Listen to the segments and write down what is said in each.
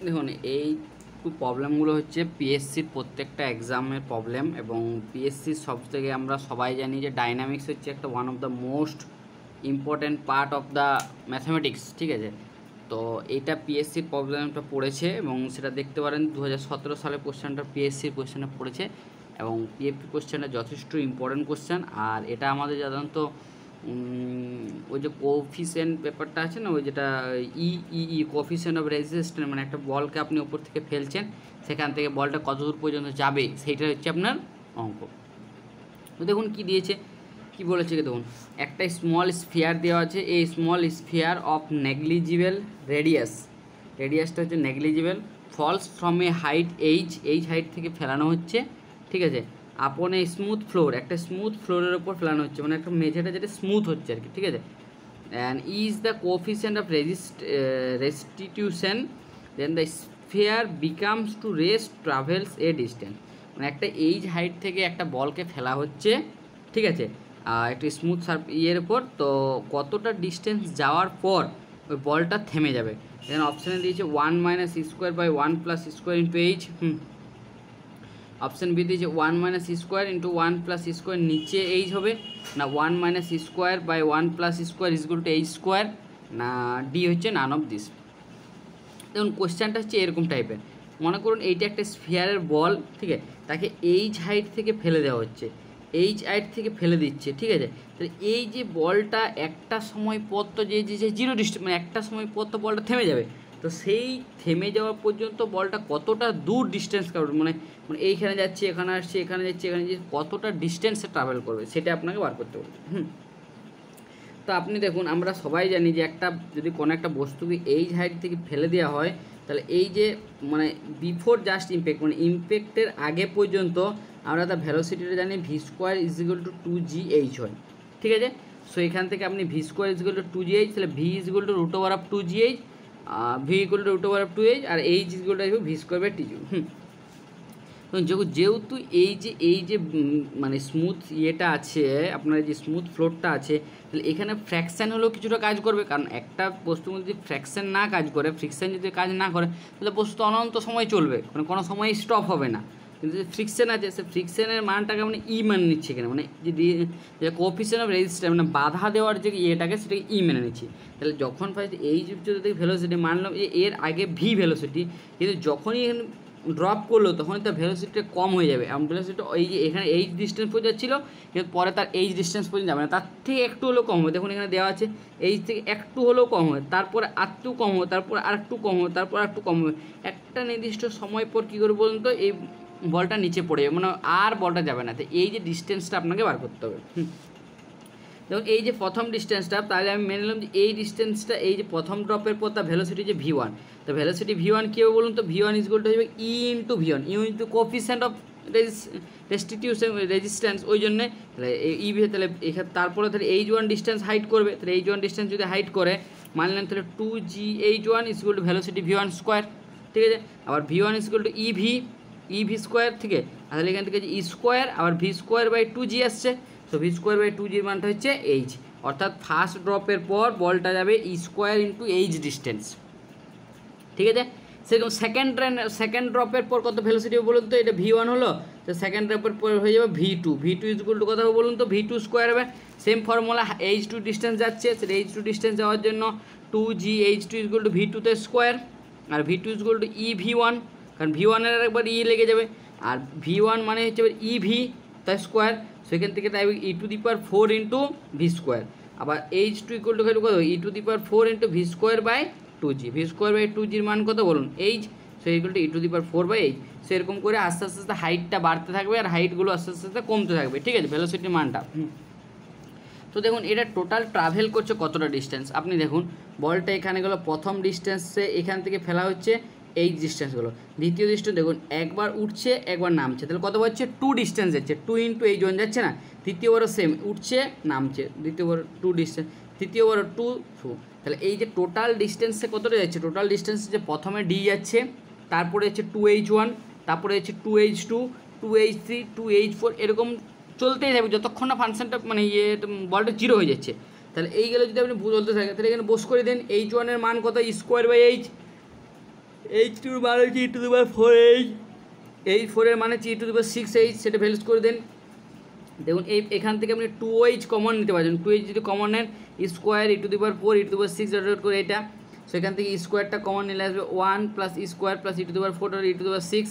দেখুন এই প্রবলেমগুলো হচ্ছে পিএসসির প্রত্যেকটা এক্সামের প্রবলেম, এবং পিএসসির সবথেকে আমরা সবাই জানি যে ডাইনামিক্স হচ্ছে একটা one of the most important part of the mathematics, ঠিক আছে। তো এইটা পিএসসির প্রবলেমটা পড়েছে এবং সেটা দেখতে পারেন 2017 সালে কোশ্চেনটা পিএসসির কোশ্চেনটা পড়েছে, এবং পিএফপি কোশ্চেনটা যথেষ্ট ইম্পর্ট্যান্ট কোশ্চেন। আর এটা আমাদের সাধারণত ওই যে কোফিসিয়েন্ট পেপারটা আছে না, ওই যেটা কোফিসিয়েন্ট অফ রেজিস্ট্যান্স, মানে একটা বলকে আপনি ওপর থেকে ফেলছেন, সেখান থেকে বলটা কত দূর পর্যন্ত যাবে সেইটা হচ্ছে আপনার অঙ্ক। তো দেখুন কী দিয়েছে, কি বলেছে দেখুন, একটা স্মল স্ফিয়ার দেওয়া আছে, এই স্মল স্ফিয়ার অফ নেগলিজিবল রেডিয়াসটা হচ্ছে negligible, falls from a height h height থেকে ফেলানো হচ্ছে, ঠিক আছে, আপন এ স্মুথ ফ্লোর, একটা স্মুথ ফ্লোরের ওপর ফেলানো হচ্ছে, মানে একটা মেঝেটা যেটা স্মুথ হচ্ছে আর কি, ঠিক আছে। And is the coefficient of restitution, then the sphere becomes to rest travels a distance, মানে একটা এইচ হাইট থেকে একটা বলকে ফেলা হচ্ছে, ঠিক আছে, একটু স্মুথ ইয়ের উপর, তো কতটা ডিস্টেন্স যাওয়ার পর ওই বলটা থেমে যাবে। দেন অপশানে দিয়েছে 1 minus square by 1 plus square into h, option b দিয়েছে 1 minus square into 1 plus square, নিচে এইচ হবে না 1 minus square by 1 plus square is equal to h square, না ডি হচ্ছে নান অফ দিস। দেখুন কোশ্চেনটা হচ্ছে এরকম টাইপের, মনে করুন এইটা একটা স্ফিয়ারের বল, ঠিক আছে, তাকে এইচ হাইট থেকে ফেলে দেওয়া হচ্ছে, এইচ হাইট থেকে ফেলে দিচ্ছে, ঠিক আছে। তাহলে এই যে বলটা একটা সময় পর তো যে জিরো ডিস্টেন্স, মানে একটা সময় পর তো বলটা থেমে যাবে, তো সেই থেমে যাওয়া পর্যন্ত বলটা কতটা দূর ডিস্টেন্স কাভার, মানে মানে এইখানে যাচ্ছে, এখানে আসছে, এখানে যাচ্ছে, এখানে যাচ্ছে, কতটা ডিস্টেন্সে ট্রাভেল করবে সেটা আপনাকে বার করতে হবে। তো আপনি দেখুন আমরা সবাই জানি যে একটা যদি কোনো একটা বস্তুকে এইচ হাইট থেকে ফেলে দেওয়া হয়, তাহলে এই যে মানে বিফোর জাস্ট ইম্প্যাক্ট, মানে ইম্প্যাক্টের আগে পর্যন্ত আমরা তার ভেলোসিটিটা জানি v square is equal to 2gh হয়, ঠিক আছে। সো এখান থেকে আপনি v square is equal to 2gh, তাহলে v is equal to root over of 2gh, v equal to root over of 2h, আর h is equal to v square by two. যেহেতু এই যে মানে স্মুথ ইয়েটা আছে, আপনার যে স্মুথ ফ্লোরটা আছে, তাহলে এখানে ফ্র্যাকশান হলেও কিছুটা কাজ করবে, কারণ একটা বস্তুর মধ্যে যদি ফ্র্যাকশান না কাজ করে, ফ্রিকশান যদি কাজ না করে, তাহলে বস্তু অনন্ত সময় চলবে, মানে কোনো সময় স্টপ হবে না। কিন্তু যে ফ্রিকশান আছে, সে ফ্রিকশানের মানটাকে মানে ই মেনে নিচ্ছে এখানে, মানে যে কোএফিসিয়েন্ট অফ রেজিস্ট্যান্স, মানে বাধা দেওয়ার যে ইয়েটাকে সেটাকে ই মেনে নিচ্ছি। তাহলে যখন ফার্স্ট এই যদি ভেলোসিটি মানলাম এর আগে ভি ভেলোসিটি, কিন্তু যখনই ড্রপ করলো তখনই তার ভেলোসিটিটা কম হয়ে যাবে, এবং ভেলোসিটি এই যে এখানে এইচ ডিস্টেন্স পর্যন্ত ছিল, কিন্তু পরে তার এইচ ডিস্টেন্স পর্যন্ত যাবে না, তার থেকে একটু হলেও কম হবে। দেখুন এখানে দেওয়া আছে এইচ থেকে একটু হলেও কম হবে, তারপরে আরেকটু কম হবে, তারপরে আরেকটু কম হবে, তারপর আরেকটু কম হবে, একটা নির্দিষ্ট সময় পর কী করে বলুন তো এই বলটা নিচে পড়ে যাবে, মানে আর বলটা যাবে না। তো এই যে ডিস্টেন্সটা আপনাকে বার করতে হবে। দেখুন এই যে প্রথম ডিস্টেন্সটা, তাহলে আমি মেনে নিলাম যে এই ডিস্টেন্সটা, এই যে প্রথম ড্রপের পর তার ভেলোসিটি যে ভি1, তো ভেলোসিটি ভি1 কী হবে বলুন তো, ভি1 ইজ ইকুয়াল টু হয়ে যাবে ই ইন্টু ভি1, u into coefficient of restitution resistance, ওই জন্যে তাহলে ই ভি, তাহলে এখানে তারপরে তাহলে এইচ1 ডিস্টেন্স হাইট করবে, তাহলে এইচ1 ডিস্টেন্স যদি হাইট করে মানলেন, তাহলে 2gh1 is equal two velocity V1 square, ঠিক আছে। আবার V1 is equal two EV square, ঠিক আছে, তাহলে এখান থেকে ই স্কোয়ার, আবার ভি স্কোয়ার বাই 2g আসছে, তো ভি স্কোয়ার বাই 2gর মানটা হচ্ছে এইচ, অর্থাৎ ফার্স্ট ড্রপের পর বলটা যাবে ই স্কোয়ার ইন্টু এইচ ডিস্টেন্স, ঠিক আছে। সেরকম সেকেন্ড ড্রপের পর কত ভেলোসিটি বলুন তো, এটা ভি1 হলো, তো সেকেন্ড ড্রপের পর হয়ে যাবে ভি2 ইজ ইকুয়াল টু কত হবে বলুন তো, ভি2 স্কোয়ার হবে, সেম ফর্মুলা, এইচ2 ডিস্টেন্স যাচ্ছে, সেটা এইচ2 ডিস্টেন্স যাওয়ার জন্য 2gh2 is equal to v two square, আর v two is equal to e v one, কারণ ভি1 এর একবার ই লেগে যাবে, আর ভি1 মানে হচ্ছে ই ভি তার স্কোয়ার, সেখান থেকে তাই e to the power 4 into v square, আবার এইচ2 ইকুয়াল টু কত, e to the power 4 into v square by 2g, v square by 2gর মান কত বলুন h, so equal to e to the power 4 by h. So এরকম করে আস্তে আস্তে হাইটটা বাড়তে থাকবে, আর হাইটগুলো আস্তে আস্তে কমতে থাকবে, ঠিক আছে, ভেলোসিটির মানটা। তো দেখুন এটা টোটাল ট্রাভেল করছে কতটা ডিস্টেন্স, আপনি দেখুন বলটা এখানে গেলো, প্রথম ডিস্টেন্সে এখান থেকে ফেলা হচ্ছে এই ডিস্টেন্সগুলো, দ্বিতীয় ডিস্টেন্স দেখুন একবার উঠছে একবার নামছে, তাহলে কত হচ্ছে 2 ডিস্টেন্স যাচ্ছে, 2 ইন্টু এই জন যাচ্ছে না, তৃতীয়বারও সেম উঠছে নামছে, দ্বিতীয়বার 2 ডিস্টেন্স, তৃতীয়বারও 2, তাহলে এই যে টোটাল ডিস্টেন্সে কতটা যাচ্ছে, টোটাল ডিস্টেন্স যে প্রথমে ডি যাচ্ছে, তারপরে হচ্ছে 2h1, তারপরে হচ্ছে 2h2, 2h3, 2h4, এরকম চলতেই থাকবে যতক্ষণ না ফাংশনটা মানে বলটা জিরো হয়ে যাচ্ছে। তাহলে এইগুলো যদি আপনি চলতে থাকে, তাহলে এখানে বস করে দেন এইচ1 এর মান কত, স্কোয়ার বাই এইচ, এইচ টুর মান হচ্ছে e⁴h, এই 4 এর মানে হচ্ছে e⁶h, সেটা ভ্যালুস করে দেন। দেখুন এখান থেকে আপনি 2h কমন নিতে পারছেন, 2h যদি কমন নেন স্কোয়ার e⁴ e⁶ ডট করে এটা, সো এখান থেকে স্কোয়ারটা কমন নিলে আসবে 1 plus square plus e⁴ e⁶,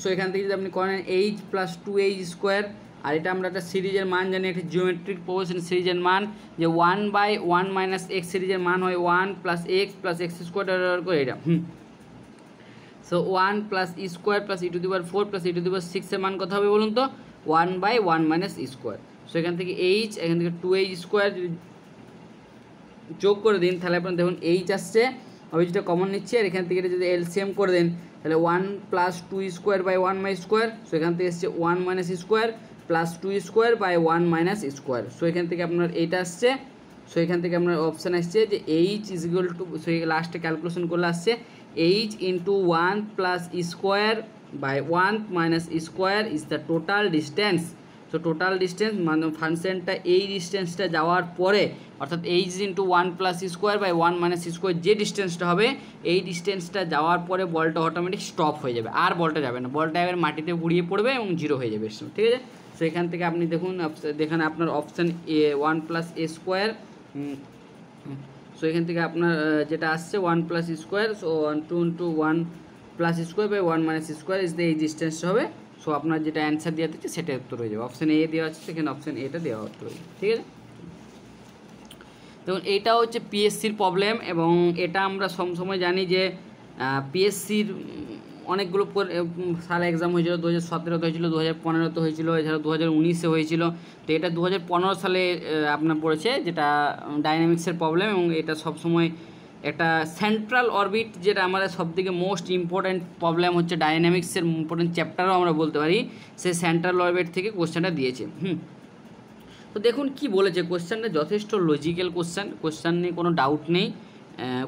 so এখান থেকে যদি আপনি করেন h প্লাস 2h স্কোয়ার, আর এটা আমরা একটা সিরিজের মান জানি, একটা জিওমেট্রিক প্রপোর্শন সিরিজের মান, যে 1/1 মাইনাস এক্স সিরিজের মান হয় 1 প্লাস এক্স স্কোয়ার করে এটা। So 1 plus square plus e⁴ plus e⁶ এর মান কত হবে বলুন তো, 1/1 মাইনাস স্কোয়ার। সো এখান থেকে h, এখান থেকে 2h স্কোয়ার যোগ করে দিন, তাহলে আপনার দেখুন h আসছে, আমি যেটা কমন নিচ্ছি, আর এখান থেকে যদি এলসিএম করে দেন তাহলে 1 প্লাস 2 স্কোয়ার বাই 1 মাই স্কোয়ার, সো এখান থেকে এসছে 1 minus square plus 2 square by 1 minus square, so এখান থেকে আপনার এইটা আসছে। সো এখান থেকে আপনার অপশান আসছে যে h is equal to, so লাস্টে ক্যালকুলেশন করলে আসছে h into 1 plus square by 1 minus square is the total distance. So total distance মানে ফাংশনটা এই ডিস্টেন্সটা যাওয়ার পরে, অর্থাৎ h into 1 plus square by 1 minus square যে ডিস্টেন্সটা হবে, এই ডিস্টেন্সটা যাওয়ার পরে বলটা অটোমেটিক স্টপ হয়ে যাবে, আর বলটা যাবে না, বলটা এবার মাটিতে গুঁড়িয়ে পড়বে এবং 0 হয়ে যাবে, ঠিক আছে। সো এখান থেকে আপনি দেখুন এখানে আপনার option a 1 plus A square, so এখান থেকে আপনার যেটা আসছে 1 plus square, so 2 into 1 plus square by 1 minus square is the এই ডিস্টেন্সটা হবে। সো আপনার যেটা অ্যান্সার দেওয়া দিচ্ছে সেটা উত্তর হয়ে যাবে, অপশান এ দেওয়া আছে সেখানে অপশান এটা দেওয়া উত্তর হয়ে যাবে, ঠিক আছে। দেখুন এইটা হচ্ছে পিএসসির প্রবলেম, এবং এটা আমরা সবসময় জানি যে পিএসসির অনেকগুলো সালে এক্সাম হয়েছিল, 2017-তে হয়েছিল, 2015-তে হয়েছিল, এছাড়া 2019-এ হয়েছিল। তো এটা 2015 সালে আপনার পড়েছে, যেটা ডাইনামিক্সের প্রবলেম, এবং এটা সবসময় একটা সেন্ট্রাল অরবিট, যেটা আমাদের সবথেকে মোস্ট ইম্পর্ট্যান্ট প্রবলেম হচ্ছে ডাইনামিক্সের ইম্পর্টেন্ট চ্যাপ্টারও আমরা বলতে পারি, সে সেন্ট্রাল অরবিট থেকে কোশ্চেনটা দিয়েছে। তো দেখুন কি বলেছে, কোশ্চেনটা যথেষ্ট লজিক্যাল কোশ্চেন নিয়ে কোনো ডাউট নেই,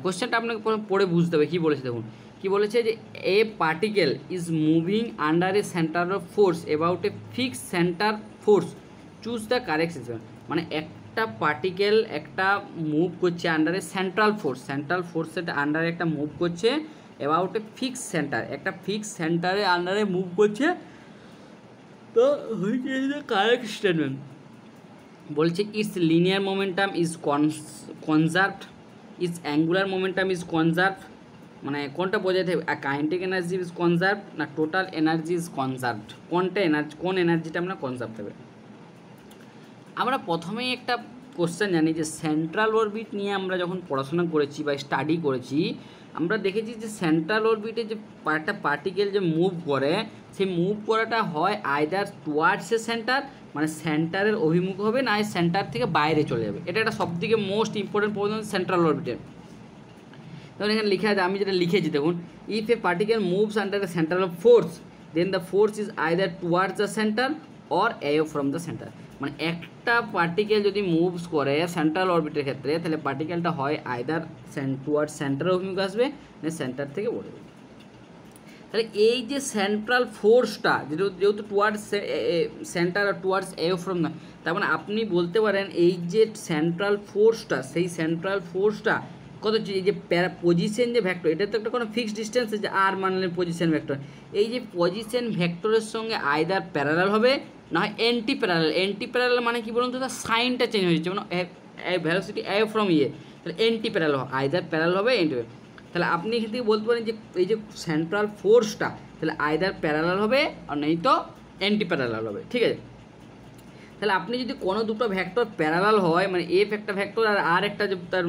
কোশ্চেনটা আপনাকে পড়ে বুঝতে হবে কী বলেছে। দেখুন কি বলেছে, যে a particle is moving under a centre of force about a fix centre force, choose the correct situation. মানে একটা পার্টিকেল একটা মুভ করছে আন্ডারে সেন্ট্রাল ফোর্সের আন্ডারে একটা মুভ করছে অ্যাবাউট এ ফিক্স সেন্টার, একটা ফিক্স সেন্টারে আন্ডারে মুভ করছে, তো হচ্ছে কারেক্ট স্টেটমেন্ট। বলছে it's linear momentum is conserved, it's angular momentum is conserved, মানে কোনটা বোঝাতে হবে, কাইনেটিক এনার্জি ইজ কনজার্ভড না টোটাল এনার্জি ইজ কনজার্ভড, কোন এনার্জিটা আমরা কনজার্ভ হবে। আমরা প্রথমেই একটা কোশ্চেন জানি যে সেন্ট্রাল অরবিট নিয়ে আমরা যখন পড়াশোনা করেছি বা স্টাডি করেছি, আমরা দেখেছি যে সেন্ট্রাল অরবিটে যে একটা পার্টিকেল যে মুভ করে, সেই মুভ করাটা হয় আইদার টুয়ার্ডস এ সেন্টার, মানে সেন্টারের অভিমুখ হবে, না সেন্টার থেকে বাইরে চলে যাবে। এটা একটা সবথেকে মোস্ট ইম্পর্টেন্ট প্রবলেম সেন্ট্রাল অরবিটের। তখন এখানে লিখা আছে, আমি যেটা লিখেছি দেখুন, if a particle moves under the centre of force then the force is either towards the centre or away from the centre. মানে একটা পার্টিকেল যদি মুভস করে সেন্ট্রাল অরবিটের ক্ষেত্রে, তাহলে পার্টিকেলটা হয় আইদার টুয়ার্ডস সেন্টার অভিমুখ আসবে, না সেন্টার থেকে বড় যাবে। তাহলে এই যে সেন্ট্রাল ফোর্সটা যেহেতু টুয়ার্ডস সেন্টার আর টুয়ার্ডস অ্যাওয়ে ফ্রম দ্য, তার মানে আপনি বলতে পারেন এই যে সেন্ট্রাল ফোর্সটা, সেই সেন্ট্রাল ফোর্সটা কত হচ্ছে, এই যে পজিশন যে ভেক্টর, এটা তো একটা কোনো ফিক্সড ডিস্টেন্স, যে আর মানলেন পজিশন ভেক্টর, এই যে পজিশন ভেক্টরের সঙ্গে আইদার প্যারালাল হবে না হয় অ্যান্টি প্যারালাল মানে কি বলুন তো, তার সাইনটা চেঞ্জ হয়ে যাচ্ছে, মানে ভেলোসিটি অ্যাওয়ে ফ্রম তাহলে অ্যান্টি প্যারালাল আইদার প্যারালাল হবে তাহলে আপনি এখান থেকে বলতে পারেন যে এই যে সেন্ট্রাল ফোর্সটা তাহলে আইদার প্যারালাল হবে আর নেই তো অ্যান্টি প্যারালাল হবে, ঠিক আছে। তাহলে আপনি যদি কোনো দুটো ভেক্টর প্যারালাল হয়, মানে এফ একটা ভেক্টর আর একটা যে তার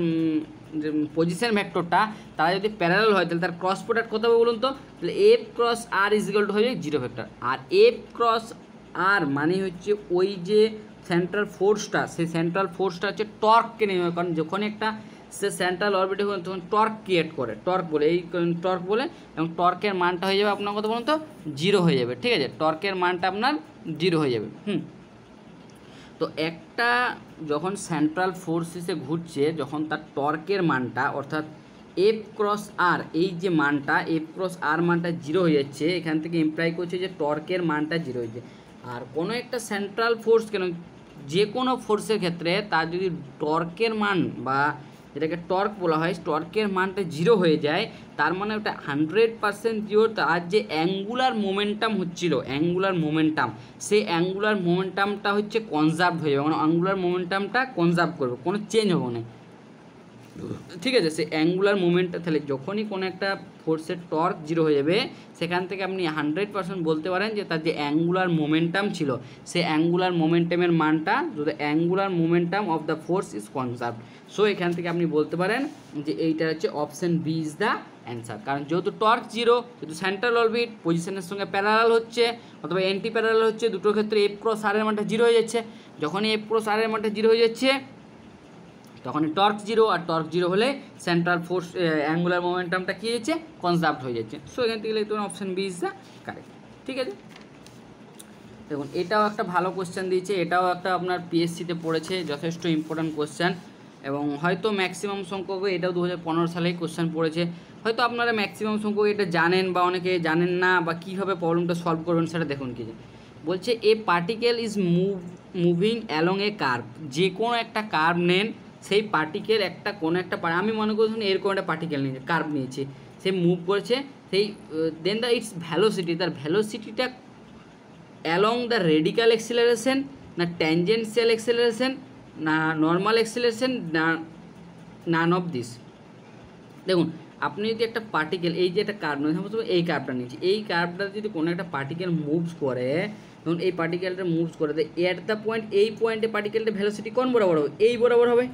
পজিশন ভেক্টরটা, তারা যদি প্যারালাল হয় তাহলে তার ক্রস প্রোডাক্ট কত হবে বলুন তো, তাহলে f cross r is equal to হয়ে যায় 0 ভেক্টর, আর এফ ক্রস আর মানে হচ্ছে ওই যে সেন্ট্রাল ফোর্সটা, সেই সেন্ট্রাল ফোর্সটা হচ্ছে টর্ককে নিয়ে, কারণ যখন একটা সে সেন্ট্রাল অরবিটে তখন টর্ক ক্রিয়েট করে, টর্ক বলে, এবং টর্কের মানটা হয়ে যাবে আপনার কথা বলুন তো 0 হয়ে যাবে, ঠিক আছে, টর্কের মানটা আপনার 0 হয়ে যাবে। তো একটা যখন সেন্ট্রাল ফোর্স এসে ঘুরছে, যখন তার টর্কের মানটা অর্থাৎ এফ ক্রস আর, এই যে মানটা এফ ক্রস আর মানটা 0 হয়ে যাচ্ছে, এখান থেকে ইমপ্লাই করছে যে টর্কের মানটা 0 হয়েছে। আর কোনো একটা সেন্ট্রাল ফোর্স, কেন যে কোনো ফোর্সের ক্ষেত্রে তার যদি টর্কের মান বা যেটাকে টর্ক বলা হয়, টর্কের মানটা 0 হয়ে যায়, তার মানে ওটা 100% জিরো। তার যে অ্যাঙ্গুলার মোমেন্টাম হচ্ছিল, অ্যাঙ্গুলার মোমেন্টাম, সেই অ্যাঙ্গুলার মোমেন্টামটা হচ্ছে কনজার্ভ হয়ে যাবে, মানে অ্যাঙ্গুলার মোমেন্টামটা কনজার্ভ করবে, কোনো চেঞ্জ হবে না, ঠিক আছে। সে অ্যাঙ্গুলার মোমেন্টটা, তাহলে যখনই কোনো একটা ফোর্সের টর্ক 0 হয়ে যাবে, সেখান থেকে আপনি 100% বলতে পারেন যে তার যে অ্যাঙ্গুলার মোমেন্টাম ছিল, সে অ্যাঙ্গুলার মোমেন্টামের মানটা, যদি angular momentum of the force is conserve. So এখান থেকে আপনি বলতে পারেন যে এইটা হচ্ছে option b is the answer. কারণ যেহেতু টর্ক 0, যেহেতু সেন্ট্রাল অরবিট পজিশনের সঙ্গে প্যারালাল হচ্ছে অথবা অ্যান্টি প্যারালাল হচ্ছে, দুটোর ক্ষেত্রে এফ ক্রস আর এর মানটা 0 হয়ে যাচ্ছে। যখনই এফ ক্রস আর এর মানটা 0 হয়ে যাচ্ছে, তখনই টর্ক 0, আর টর্ক 0 হলে সেন্ট্রাল ফোর্স অ্যাঙ্গুলার মোমেন্টামটা কী হচ্ছে, কনজার্ভ হয়ে যাচ্ছে। সো এখান থেকে লিখতে পারেন option b is the correct, ঠিক আছে। দেখুন এটাও একটা ভালো কোশ্চেন দিয়েছে, এটাও একটা আপনার পিএসসিতে পড়েছে, যথেষ্ট ইম্পর্ট্যান্ট কোশ্চেন, এবং হয়তো ম্যাক্সিমাম সংখ্যক, এটাও 2015 সালেই কোশ্চেন পড়েছে, হয়তো আপনারা ম্যাক্সিমাম সংখ্যক এটা জানেন বা অনেকে জানেন না, বা কীভাবে প্রবলেমটা সলভ করবেন সেটা দেখুন। কি বলছে, a particle is moving along a curve, যে কোনো একটা কার্ভ নেন, সেই পার্টিকেল একটা কোনো একটা, আমি মনে করছি এরকম একটা পার্টিকেল নিয়েছে, কার্ভ নিয়েছে, সে মুভ করেছে, সেই দেন দ্য ইটস ভ্যালোসিটি, তার ভ্যালোসিটিটা অ্যালং দ্য রেডিক্যাল অ্যাক্সিলারেশন, না ট্যানজেন্সিয়াল অ্যাক্সিলারেশন, না নর্মাল অ্যাক্সিলারেশন, না নান অফ দিস। দেখুন আপনি যদি একটা পার্টিকেল, এই যে একটা কার্ভ নিয়েছে, এই কার্ভটা নিয়েছি, এই কার্ভটা যদি কোনো একটা পার্টিকেল মুভস করে, ধরুন এই পার্টিকেলটা মুভস করে, এট দ্য পয়েন্ট, এই পয়েন্টে পার্টিকেলটা ভ্যালোসিটি কোন বরাবর হবে, এই বরাবর হবে।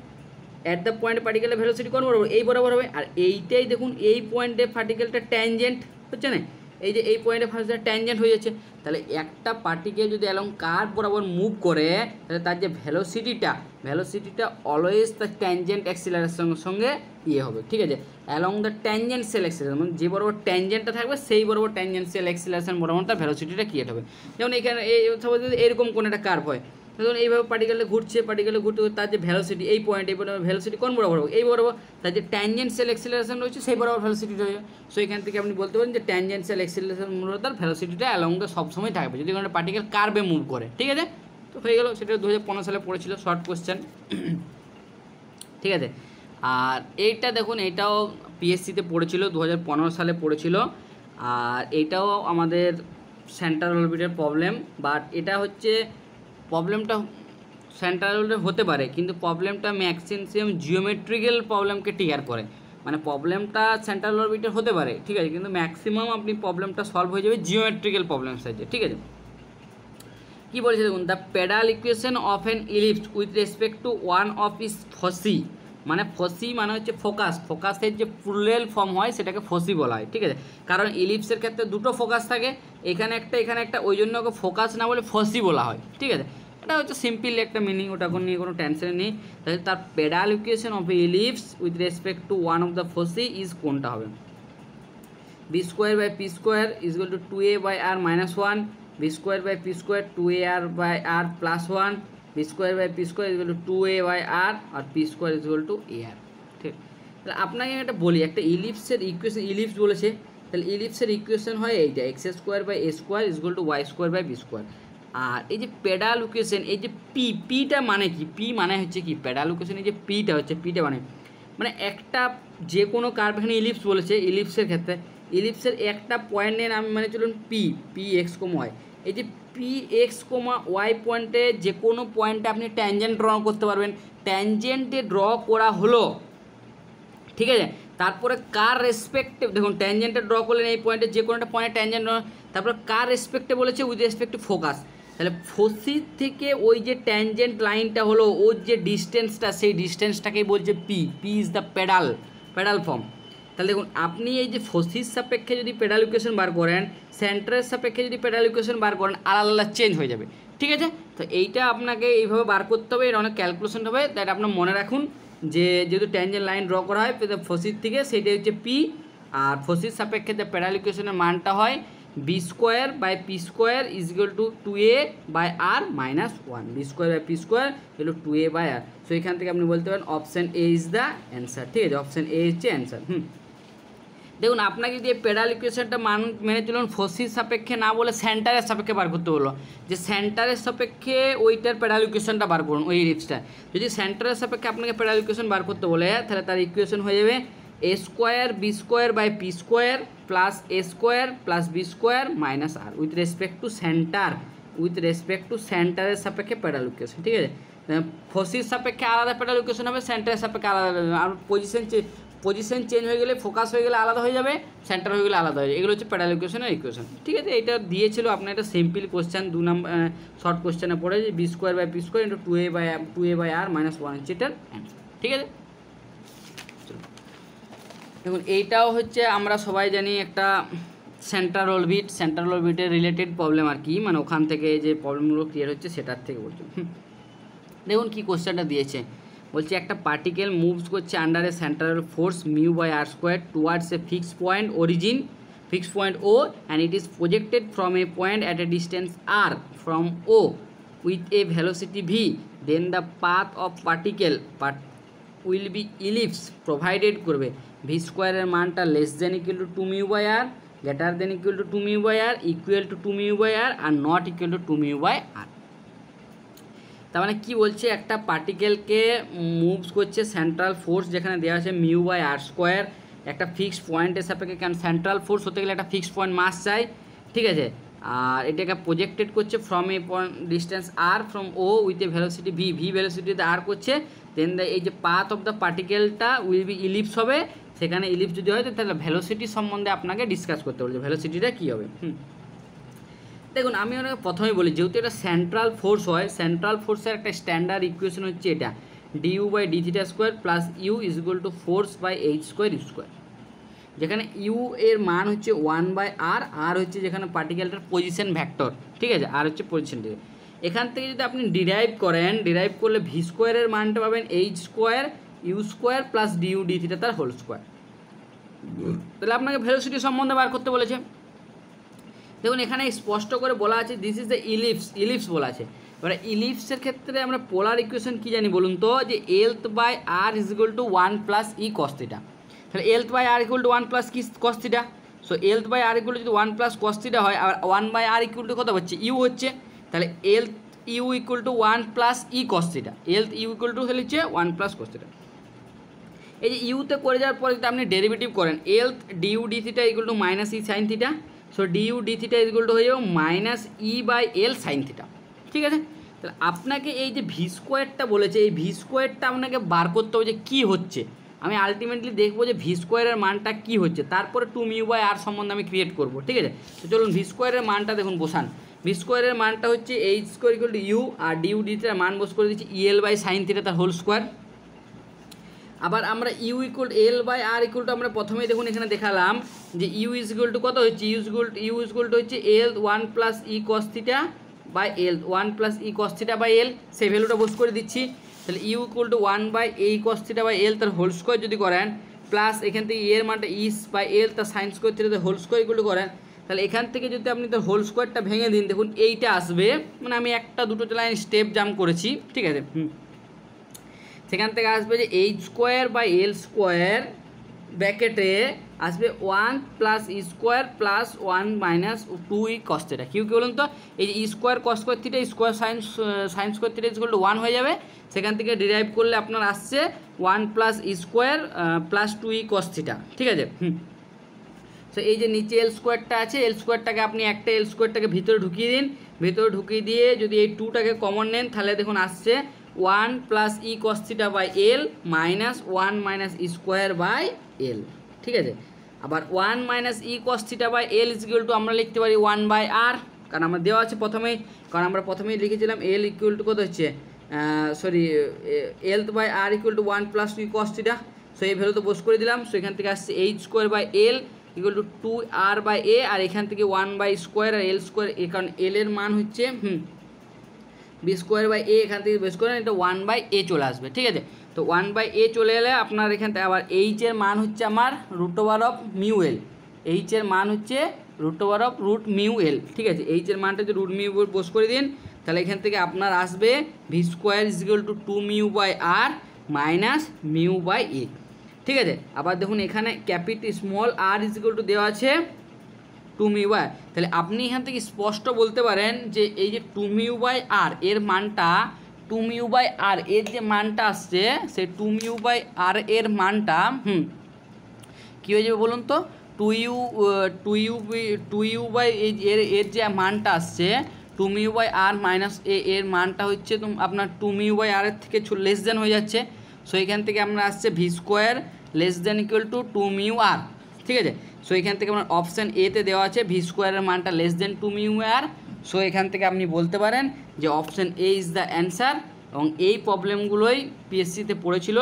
অ্যাট দ্য পয়েন্টে পার্টিকেলের ভ্যালোসিটি কোন বরাবর, এই বরাবর হবে। আর এইটাই দেখুন, এই পয়েন্টে পার্টিকেলটা ট্যানজেন্ট হচ্ছে না, এই যে এই পয়েন্টে পার্টিকেলটা ট্যানজেন্ট হয়ে যাচ্ছে। তাহলে একটা পার্টিকেল যদি অ্যালং কার্ভ বরাবর মুভ করে, তাহলে তার যে ভ্যালোসিটিটা অলওয়েজ তার ট্যানজেন্ট অ্যাক্সিলারেশনের সঙ্গে ইয়ে হবে, ঠিক আছে, অ্যালং দ্য ট্যানজেন্সিয়াল অ্যাক্সিলারেশন, মানে যে বরাবর ট্যানজেন্টটা থাকবে সেই বরাবর ট্যানজেন্সিয়াল অ্যাক্সিলারেশন বরাবর তার ভ্যালোসিটিটা ক্রিয়েট হবে। যেমন এখানে এই এরকম কোনো একটা কার্ভ হয়, ধরুন এইভাবে পার্টিকেলে ঘুরছে, ঘুরতে তার যে ভ্যালোসিটি, এই পয়েন্ট, এই ভ্যালোসিটি কোন বরাবর হবে, এই বরাবর, তার যে ট্যানজেন্সিয়াল অ্যাক্সিলারেশন রয়েছে সেই বরাবর ভ্যালোসিটিটা হয়ে যায়। সো এখান থেকে আপনি বলতে পারেন যে ট্যানজেন্সিয়াল অ্যাক্সিলারেশন মূলত তার ভ্যালোসিটিটা অ্যালং দ্য সবসময় থাকবে যদি কোনো পার্টিকেল কার্ভে মুভ করে, ঠিক আছে। তো হয়ে গেল, সেটা 2015 সালে পড়েছিল, শর্ট কোশ্চেন, ঠিক আছে। আর এইটা দেখুন, এইটাও পিএসসিতে পড়েছিল, 2015 সালে পড়েছিল, আর এইটাও আমাদের সেন্ট্রাল অরবিটের প্রবলেম, বাট এটা হচ্ছে প্রবলেমটা সেন্ট্রাল অরবিটে হতে পারে, কিন্তু প্রবলেমটা ম্যাক্সিমাম জিওমেট্রিক্যাল প্রবলেমকে ট্রিগার করে, মানে প্রবলেমটা সেন্ট্রাল অরবিটের হতে পারে, ঠিক আছে, কিন্তু ম্যাক্সিমাম আপনি প্রবলেমটা সলভ হয়ে যাবে জিওমেট্রিক্যাল প্রবলেম সাইজে, ঠিক আছে। কী বলেছে দেখুন, the pedal equation of an ellipse with respect to one of is foci, মানে ফসি মানে হচ্ছে ফোকাসের যে প্লুরাল ফর্ম হয় সেটাকে ফসি বলা হয়, ঠিক আছে। কারণ ইলিপসের ক্ষেত্রে দুটো ফোকাস থাকে, এখানে একটা, ওই জন্য ওকে ফোকাস না বলে ফসি বলা হয়, ঠিক আছে। এটা হচ্ছে সিম্পল একটা মিনিং, ওটা নিয়ে কোনো টেনশন নেই। তাহলে তার pedal equation of ellipse with respect to one of the foci is কোনটা হবে, b square by p square is equal to 2a by r minus 1, b square by p square 2ar by r plus 1, b square by p square is equal to 2a by r, আর p square is equal to ar, ঠিক। তাহলে আপনাকে একটা বলি, একটা ইলিপসের equation, ellipse বলেছে, তাহলে ইলিপসের equation হয় এইটা, x square by a square is equal to y square by b square. আর এই যে পেডাল ইকুয়েশন, এই যে পিটা মানে কি, পি মানে হচ্ছে কি, পেডাল ইকুয়েশন এই যে পিটা হচ্ছে, পিটা মানে একটা যে কোনো কার্ভ, এখানে ইলিপস বলেছে, ইলিপসের ক্ষেত্রে ইলিপসের একটা পয়েন্ট নেন, আমি মানে চলুন পি এক্স কোমা ওয়াই, এই যে পি এক্স কোমা ওয়াই পয়েন্টে যে কোনো পয়েন্টে আপনি ট্যানজেন্ট ড্র করতে পারবেন, ট্যানজেন্টে ড্র করা হলো, ঠিক আছে। তারপরে কার রেসপেক্টে, দেখুন ট্যানজেন্টে ড্র করলেন এই পয়েন্টে, যে কোনো একটা পয়েন্টে ট্যানজেন্ট ড্র, তারপরে কার রেসপেক্টে বলেছে, উইথ রেসপেক্ট টু ফোকাস। তাহলে ফসি থেকে ওই যে ট্যানজেন্ট লাইনটা হলো, ওর যে ডিস্টেন্সটা, সেই ডিস্টেন্সটাকেই বলছে P is the pedal form. তাহলে দেখুন আপনি এই যে ফসির সাপেক্ষে যদি পেডাল ইকুয়েশন বার করেন, সেন্টারের সাপেক্ষে যদি পেডাল ইকুয়েশন বার করেন, আলাদা চেঞ্জ হয়ে যাবে, ঠিক আছে। তো এইটা আপনাকে এইভাবে বার করতে হবে, এর অনেক ক্যালকুলেশন হবে, তাই আপনার মনে রাখুন যে যেহেতু ট্যানজেন্ট লাইন ড্র করা হয় ফসির থেকে, সেইটাই হচ্ছে পি, আর ফসির সাপেক্ষে যে পেডাল ইকুয়েশনের মানটা হয় b square by p square is equal to 2a by r minus 1, b square by p square equal to 2a by r. So এখান থেকে আপনি বলতে পারেন option a is the answer, ঠিক আছে, অপশান এ হচ্ছে অ্যান্সার। দেখুন আপনাকে যদি এই পেডাল ইকুয়েশনটা মেনে চলুন ফোর্সের সাপেক্ষে না বলে সেন্টারের সাপেক্ষে বার করতে বললো, যে সেন্টারের সাপেক্ষে ওইটার পেডাল ইকুয়েশনটা বার করুন ওই ইলিপসটা। যদি সেন্টারের সাপেক্ষে আপনাকে পেডাল ইকুয়েশন বার করতে বলে তাহলে তার ইকুয়েশন হয়ে যাবে a square b square by p square plus A square plus b square minus r with respect to সেন্টারের সাপেক্ষে পেডাল ইকুয়েশন। ঠিক আছে, ফোর্সের সাপেক্ষে আলাদা পেডাল ইকুয়েশন হবে, সেন্টারের সাপেক্ষে আলাদা, আর পজিশন চেঞ্জ হয়ে গেলে, ফোকাস হয়ে গেলে আলাদা হয়ে যাবে, সেন্টার হয়ে গেলে আলাদা হয়ে যাবে। এগুলো হচ্ছে পেডাল ইকুয়েশনের ইকুয়েশন। ঠিক আছে, এটা দিয়েছিল আপনার একটা সিম্পল কোশ্চেন 2 নম্বর শর্ট কোশ্চেনে পড়ে যে b square by p square into 2a by r minus 1 হচ্ছে এটার অ্যান্সার। ঠিক আছে, দেখুন এইটাও হচ্ছে আমরা সবাই জানি একটা সেন্ট্রাল অরবিটের রিলেটেড প্রবলেম আর কি, মানে ওখান থেকে যে প্রবলেমগুলো ক্লিয়ার হচ্ছে সেটার থেকে বলছি। দেখুন কি কোশ্চেনটা দিয়েছে, বলছে একটা পার্টিকেল মুভস করছে under a central force mu by r square towards a fixed point o and it is projected from a point at a distance r from o with a velocity v, then the path of particle will be ellipse provided করবে v স্কোয়ারের মানটা less than equal to 2 mu by r, greater than equal to 2 mu by r, equal to 2 mu by r, r not equal to 2 mu by r. তার মানে কী বলছে, একটা পার্টিকেলকে moves করছে সেন্ট্রাল ফোর্স যেখানে দেওয়া আছে মিউ বাই আর স্কোয়ার, একটা ফিক্সড পয়েন্টের সাপেক্ষে, কারণ সেন্ট্রাল ফোর্স হতে গেলে একটা ফিক্সড পয়েন্ট মাস চাই। ঠিক আছে, আর এটাকে প্রজেক্টেড করছে from a point distance r from o with a velocity v ভেলোসিটিতে আর করছে, দেন এই যে পাথ অফ দ্য পার্টিকেলটা উইল বি ইলিপস হবে, সেখানে ইলিপস যদি হয় তাহলে ভেলোসিটি সম্বন্ধে আপনাকে ডিসকাস করতে বলছে, ভেলোসিটিটা কী হবে। দেখুন আমি ওনাকে প্রথমেই বলি, যেহেতু এটা সেন্ট্রাল ফোর্স হয়, সেন্ট্রাল ফোর্সের একটা স্ট্যান্ডার্ড ইকুয়েশন হচ্ছে এটা d u by d theta square plus u is equal to force by h square u square, যেখানে ইউ এর মান হচ্ছে 1 বাই আর, আর হচ্ছে যেখানে পার্টিকেলটার পজিশন ভ্যাক্টর। ঠিক আছে, আর হচ্ছে পজিশন। এখান থেকে যদি আপনি ডিরাইভ করলে ভি স্কোয়ারের মানটা পাবেন h square u square plus d u d theta তার হোল স্কোয়ার। তাহলে আপনাকে ভেলোসিটি সম্বন্ধে বার করতে বলেছে। দেখুন এখানে স্পষ্ট করে বলা আছে দিস ইজ দ্য ইলিপস বলা আছে। এবার ইলিপসের ক্ষেত্রে আমরা পোলার ইকুয়েশন কী জানি বলুন তো, যে l by r is equal to 1 plus e cos theta. তাহলে l by r equal to 1 plus কি cos theta, so l by r equal to যদি 1 প্লাস কস থিটা হয়, আর 1 বাই আর ইকুয়াল টু কত হচ্ছে u হচ্ছে, তাহলে l u equal to 1 plus e cos theta, l u equal to হচ্ছে 1 plus cos theta. এই যে ইউতে করে যাওয়ার পরে যদি আপনি ডেরিভেটিভ করেন, l du d theta equal to minus e sine theta, so du d theta equal to হয়ে যাবে minus e by l sine theta. ঠিক আছে, তাহলে আপনাকে এই যে ভি স্কোয়ারটা বলেছে, এই ভি স্কোয়ারটা আপনাকে বার করতে হবে যে কী হচ্ছে। আমি আলটিমেটলি দেখবো যে ভি স্কোয়ারের মানটা কী হচ্ছে, তারপরে 2 মিউ বাই আর সম্বন্ধে আমি ক্রিয়েট করবো। ঠিক আছে, তো চলুন ভি স্কোয়ারের মানটা দেখুন বসান। ভি স্কোয়ারের মানটা হচ্ছে h square equal to u, আর ডিউ ডি থিটার মান বস করে দিচ্ছি ইএল বাই সাইন থিটা তার হোল স্কোয়ার। আবার আমরা u equal l by r equal to আমরা প্রথমেই দেখুন এখানে দেখালাম যে ইউ ইজ ইকুয়াল টু কত হচ্ছে, ইউ ইজ ইকুয়াল টু হচ্ছে l 1 plus e cos theta by l, 1 plus e cos theta by l, সেই ভ্যালুটা বস করে দিচ্ছি। তাহলে ইউ ইকুয়াল টু 1 বাই এই কস থিটা বাই এল তার হোল স্কোয়ার যদি করেন, প্লাস এখান থেকে এর মানটা ইস বাই এল তার sine square theta whole square equal to করেন, তাহলে এখান থেকে যদি আপনি তার হোল স্কোয়ারটা ভেঙে দিন, দেখুন এইটা আসবে, মানে আমি একটা দুটো লাইন স্টেপ জাম্প করেছি। ঠিক আছে, সেখান থেকে আসবে যে h square by l square ব্র্যাকেটে আসবে 1 plus e square plus 1 minus 2 e cos theta. কি বলুন তো, এই যে e square cos square theta square sine square theta equal to 1 হয়ে যাবে, সেখান থেকে ডিরাইভ করলে আপনার আসছে 1 plus e square plus 2 e cos theta. ঠিক আছে, তো এই যে নিচে এল স্কোয়ারটা আছে, এল স্কোয়ারটাকে আপনি একটা এল স্কোয়ারটাকে ভিতরে ঢুকিয়ে দিন, ভিতরে ঢুকিয়ে দিয়ে যদি এই 2টাকে কমন নেন, তাহলে দেখুন আসছে 1 plus e cos theta by l minus 1 minus e square by l. ঠিক আছে, আবার 1 minus e cos theta by l is equal to আমরা লিখতে পারি 1 বাই আর, কারণ আমরা দেওয়া আছে প্রথমেই, কারণ আমরা প্রথমেই লিখেছিলাম এল ইকুয়াল টু কত হচ্ছে, l by r equal to 1 plus e cos theta, so এই ভ্যালু তো বস করে দিলাম। সো এখান থেকে আসছে h square by l equal to 2 r by a, আর এখান থেকে 1 by square r l square, কারণ এল এর মান হচ্ছে বি স্কোয়ার বাই এ, এখান থেকে বেস করেন এটা 1 বাই এ চলে আসবে। ঠিক আছে, তো 1 বাই এ চলে এলে আপনার এখান থেকে আবার এইচের মান হচ্ছে আমার root over of mu l, এইচের মান হচ্ছে root over of root mu l. ঠিক আছে, এইচের মানটা যদি রুট মিউ বস করে দিন, তাহলে এখান থেকে আপনার আসবে v square is equal to 2 mu by r minus mu by a. ঠিক আছে। আবার দেখুন এখানে small r is equal to দেওয়া আছে 2μ/r, তাহলে আপনি এখান থেকে স্পষ্ট বলতে পারেন যে এই যে 2μ/r এর মানটা 2μ/r এর যে মানটা আসছে সেই 2μ/r এর মানটা কী হয়ে যাবে বলুন তো, 2u এর যে মানটা আসছে 2μ/r মাইনাস এর মানটা হচ্ছে আপনার 2μ/r এর থেকে লেস দেন হয়ে যাচ্ছে। সো এখান থেকে আমরা আসছে V square less than equal two 2μr, ঠিক আছে। সো এখান থেকে আপনার অপশান এতে দেওয়া আছে ভি স্কোয়ারের মানটা লেস দেন 2μr। সো এখান থেকে আপনি বলতে পারেন যে option a is the answer. এবং এই প্রবলেমগুলোই পিএসসিতে পড়েছিল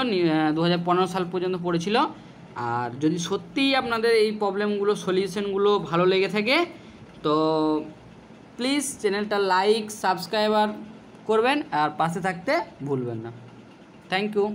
2015 সাল পর্যন্ত পড়েছিল। আর যদি সত্যিই আপনাদের এই প্রবলেমগুলো সলিউশনগুলো ভালো লেগে থাকে তো প্লিজ চ্যানেলটা লাইক সাবস্ক্রাইবার করবেন আর পাশে থাকতে ভুলবেন না। Thank you.